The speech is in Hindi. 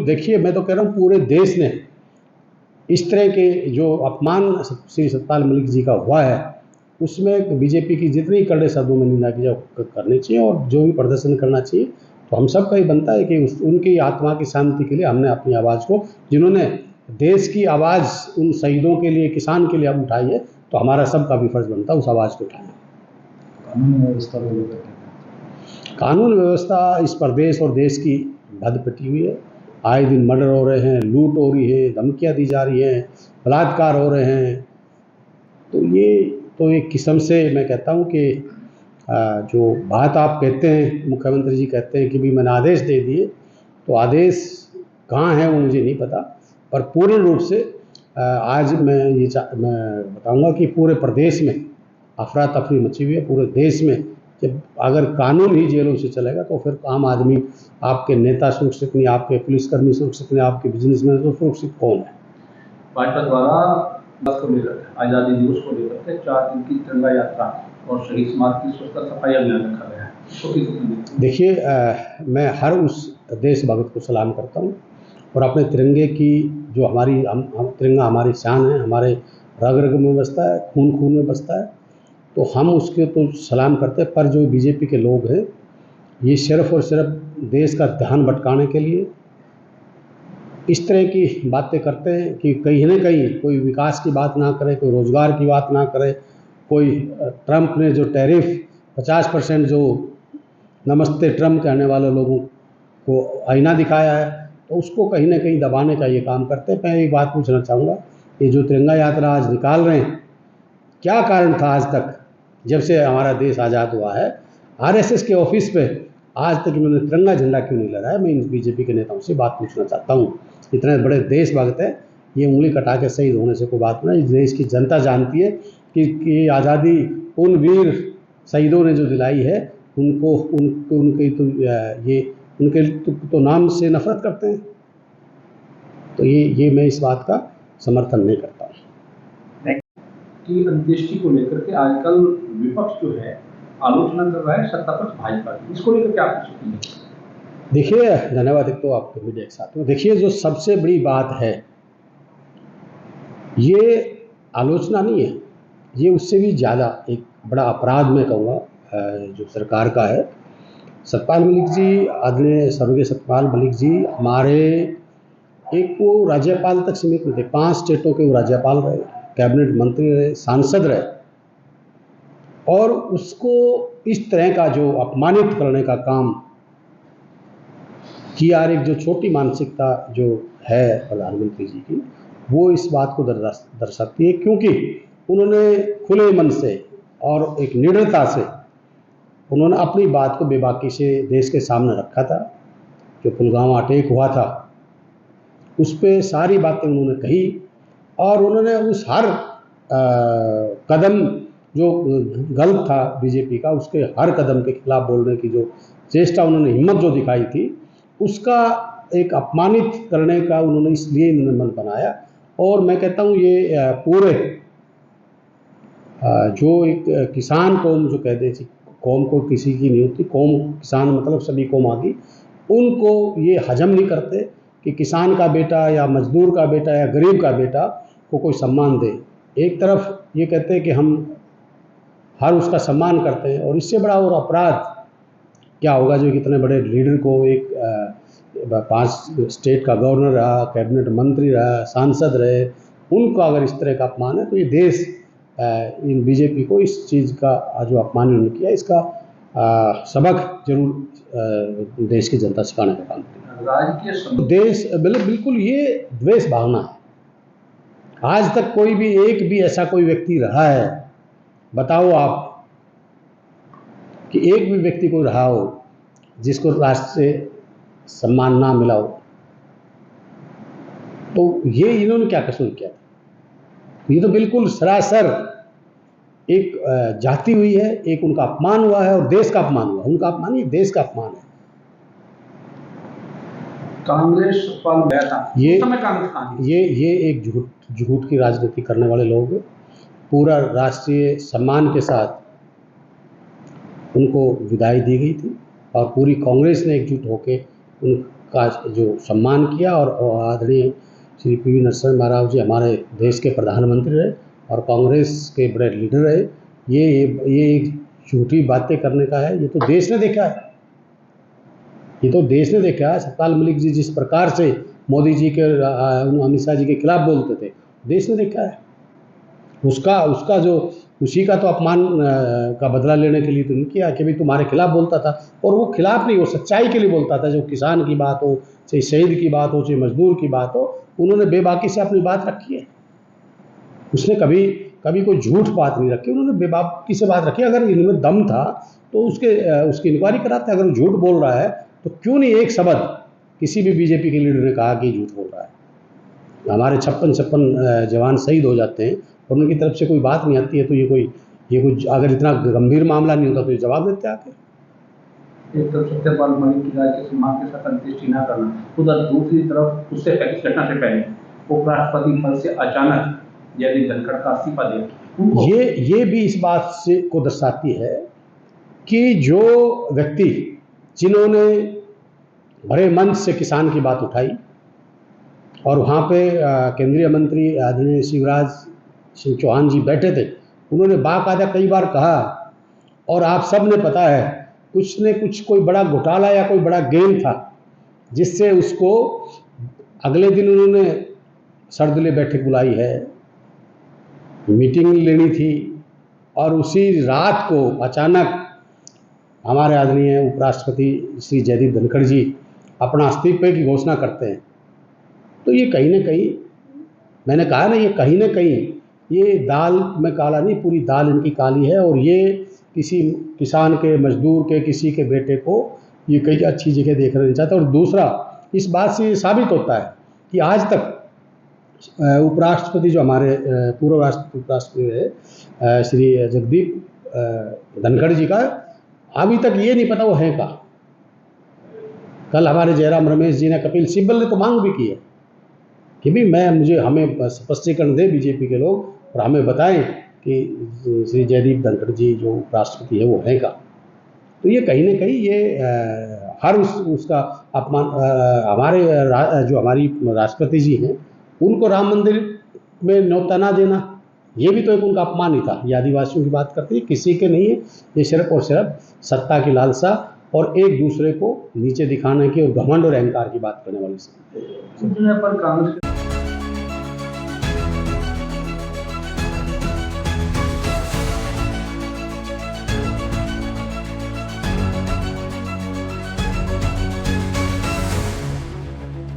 बिल्कुल देखिए, मैं तो कह रहा हूँ पूरे देश ने इस तरह के जो अपमान श्री सतपाल मलिक जी का हुआ है, उसमें बीजेपी की जितनी कड़े शब्दों में निंदा की करनी चाहिए और जो भी प्रदर्शन करना चाहिए। तो हम सब का ही बनता है कि उनकी आत्मा की शांति के लिए हमने अपनी आवाज़ को, जिन्होंने देश की आवाज़ उन शहीदों के लिए, किसान के लिए अब उठाई है, तो हमारा सबका भी फर्ज बनता है उस आवाज़ को उठाना। कानून व्यवस्था इस प्रदेश और देश की भद पिटी हुई है। आए दिन मर्डर हो रहे हैं, लूट हो रही है, धमकियाँ दी जा रही हैं, बलात्कार हो रहे हैं। तो ये तो एक किस्म से मैं कहता हूँ कि जो बात आप कहते हैं, मुख्यमंत्री जी कहते हैं कि भी मैंने आदेश दे दिए, तो आदेश कहाँ है वो मुझे नहीं पता, पर पूर्ण रूप से आज मैं बताऊंगा कि पूरे प्रदेश में अफरा तफरी मची हुई है। पूरे देश में जब अगर कानून ही जेलों से चलेगा तो फिर आम आदमी, आपके नेता सुरक्षित नहीं, आपके पुलिसकर्मी सुरक्षित नहीं, आपके बिजनेसमैन तो सुरक्षित कौन है? भाजपा द्वारा को लेकर आज़ादी दिवस को लेकर 4 दिन की तिरंगा यात्रा और शहीद स्मारक की स्वच्छता सफाई अभियान रखा गया है। देखिए, मैं हर उस देशभक्त को सलाम करता हूँ और अपने तिरंगे की जो हमारी तिरंगा हमारी शान है, हमारे रग रग में बसता है, खून खून में बसता है, तो हम उसके तो सलाम करते हैं। पर जो बीजेपी के लोग हैं, ये सिर्फ और सिर्फ देश का ध्यान भटकाने के लिए इस तरह की बातें करते हैं कि कहीं ना कहीं कोई विकास की बात ना करे, कोई रोज़गार की बात ना करे, कोई ट्रंप ने जो टैरिफ 50% जो नमस्ते ट्रंप कहने वाले लोगों को आईना दिखाया है, तो उसको कहीं ना कहीं दबाने का ये काम करते हैं। मैं एक बात पूछना चाहूँगा, ये जो तिरंगा यात्रा आज निकाल रहे हैं, क्या कारण था आज तक, जब से हमारा देश आज़ाद हुआ है, आरएसएस के ऑफिस पे आज तक इन्होंने तिरंगा झंडा क्यों नहीं लहराया? मैं इन बीजेपी के नेताओं से बात पूछना चाहता हूँ। इतने बड़े देशभक्त है, ये उंगली कटा के शहीद होने से कोई बात नहीं। इस देश की जनता जानती है कि आज़ादी उन वीर शहीदों ने जो दिलाई है, उनको उनके तो ये उनके तो नाम से नफरत करते हैं। तो ये मैं इस बात का समर्थन नहीं करता हूँ कि अंत्येष्टि को लेकर के आजकल विपक्ष जो है आलोचना कर रहा है सत्तापक्ष भाजपा की, इसको लेकर क्या आप सोचेंगे? देखिए, धन्यवाद एक तो आपके मीडिया के साथ में। देखिए, जो सबसे बड़ी बात है, ये आलोचना नहीं है, ये उससे भी ज़्यादा एक बड़ा अपराध मैं कहूँगा जो सरकार का है। सतपाल मलिक जी, आदरणीय स्वर्गीय सतपाल मलिक जी हमारे एक वो राज्यपाल तक सीमित नहीं थे, 5 स्टेटों के वो राज्यपाल रहे, कैबिनेट मंत्री रहे, सांसद रहे, और उसको इस तरह का जो अपमानित करने का काम किया। एक जो छोटी मानसिकता जो है प्रधानमंत्री जी की, वो इस बात को दर्शाती है, क्योंकि उन्होंने खुले मन से और एक निडरता से उन्होंने अपनी बात को बेबाकी से देश के सामने रखा था। जो पुलवामा अटैक हुआ था, उस पर सारी बातें उन्होंने कही, और उन्होंने उस हर कदम जो गलत था बीजेपी का, उसके हर कदम के खिलाफ बोलने की जो चेष्टा उन्होंने, हिम्मत जो दिखाई थी, उसका एक अपमानित करने का उन्होंने इसलिए मन बनाया। और मैं कहता हूँ ये पूरे जो एक किसान कौम जो कहते थी, कौम को किसी की नहीं होती, कौम किसान मतलब सभी कौम आ गई, उनको ये हजम नहीं करते कि किसान का बेटा या मजदूर का बेटा या गरीब का बेटा को कोई सम्मान दे। एक तरफ ये कहते हैं कि हम हर उसका सम्मान करते हैं, और इससे बड़ा और अपराध क्या होगा जो इतने बड़े लीडर को, एक 5 स्टेट का गवर्नर रहा, कैबिनेट मंत्री रहा, सांसद रहे, उनको अगर इस तरह का अपमान है, तो ये देश इन बीजेपी को इस चीज़ का जो अपमान उन्होंने किया, इसका सबक जरूर देश की जनता सिखाने का काम करें। देश बिल्कुल ये द्वेष भावना है। आज तक कोई भी एक भी ऐसा कोई व्यक्ति रहा है, बताओ आप कि एक भी व्यक्ति कोई रहा हो जिसको राष्ट्र से सम्मान ना मिला हो? तो ये इन्होंने क्या कसूर किया? ये तो बिल्कुल सरासर एक जाती हुई है, एक उनका अपमान हुआ है, और देश का अपमान हुआ। उनका अपमान नहीं, देश का अपमान है। कांग्रेस ये एक झूठ की राजनीति करने वाले लोग हैं। पूरा राष्ट्रीय सम्मान के साथ उनको विदाई दी गई थी, और पूरी कांग्रेस ने एकजुट होकर का जो सम्मान किया और आदरणीय श्री पी.वी. नरसिम्हा राव जी हमारे देश के प्रधानमंत्री रहे और कांग्रेस के बड़े लीडर रहे। ये एक झूठी बातें करने का है, ये तो देश ने देखा है, ये तो देश ने देखा है। सतपाल मलिक जी जिस प्रकार से मोदी जी के अमित शाह जी के खिलाफ बोलते थे, देश ने देखा है। उसका जो उसी का तो अपमान का बदला लेने के लिए तो नहीं किया कि भाई तुम्हारे खिलाफ बोलता था, और वो खिलाफ नहीं, वो सच्चाई के लिए बोलता था। जो किसान की बात हो, चाहे शहीद की बात हो, चाहे मजदूर की बात हो, उन्होंने बेबाकी से अपनी बात रखी है। उसने कभी कोई झूठ बात नहीं रखी, उन्होंने बेबाकी से बात रखी। अगर इनमें दम था तो उसकी इंक्वायरी कराते। अगर वो झूठ बोल रहा है तो क्यों नहीं एक शब्द किसी भी बीजेपी के लीडर ने कहा कि झूठ बोल रहा है। हमारे 56 जवान शहीद हो जाते हैं और उनकी तरफ से कोई बात नहीं आती है, तो ये कोई अगर इतना गंभीर मामला नहीं होता तो ये जवाब देते आके। एक तरफ सत्यपाल मलिक की राय के सम्मान के साथ अंत्येष्टि न करना, उधर दूसरी तरफ उससे इस घटना से पहले उपराष्ट्रपति पद से अचानक जयदीप धनखड़ का इस्तीफा दिया। ये भी इस बात से को दर्शाती है कि जो व्यक्ति जिन्होंने बड़े मंच से किसान की बात उठाई और वहाँ पे केंद्रीय मंत्री आदरणीय शिवराज सिंह चौहान जी बैठे थे, उन्होंने बाकायदा कई बार कहा, और आप सब ने पता है कुछ न कुछ कोई बड़ा घोटाला या कोई बड़ा गेम था जिससे उसको अगले दिन उन्होंने सर्वदलीय बैठक बुलाई है, मीटिंग लेनी थी, और उसी रात को अचानक हमारे आदरणीय उपराष्ट्रपति श्री जयदीप धनखड़ जी अपना इस्तीफे की घोषणा करते हैं। तो ये कहीं न कहीं, मैंने कहा ना, ये कहीं न कहीं ये दाल में काला नहीं, पूरी दाल इनकी काली है। और ये किसी किसान के, मजदूर के, किसी के बेटे को ये कई अच्छी जगह देखना नहीं चाहता। और दूसरा, इस बात से ये साबित होता है कि आज तक उपराष्ट्रपति जो हमारे पूर्व उपराष्ट्रपति है श्री जगदीप धनखड़ जी का अभी तक ये नहीं पता वो हैं कहाँ। कल हमारे जयराम रमेश जी ने, कपिल सिब्बल ने तो मांग भी की है कि भाई हमें स्पष्टीकरण दे बीजेपी के लोग और हमें बताएं कि श्री जयदीप धनखड़ जी जो उपराष्ट्रपति है वो हैं कहाँ। तो ये कहीं न कहीं ये हर उसका अपमान, हमारी राष्ट्रपति जी हैं उनको राम मंदिर में न्योता ना देना, ये भी तो एक उनका अपमान ही था। ये आदिवासियों की बात करते हैं, किसी के नहीं है, ये सिर्फ और सिर्फ सत्ता की लालसा और एक दूसरे को नीचे दिखाने की और घमंड और अहंकार की बात करने वाली पर कांग्रेस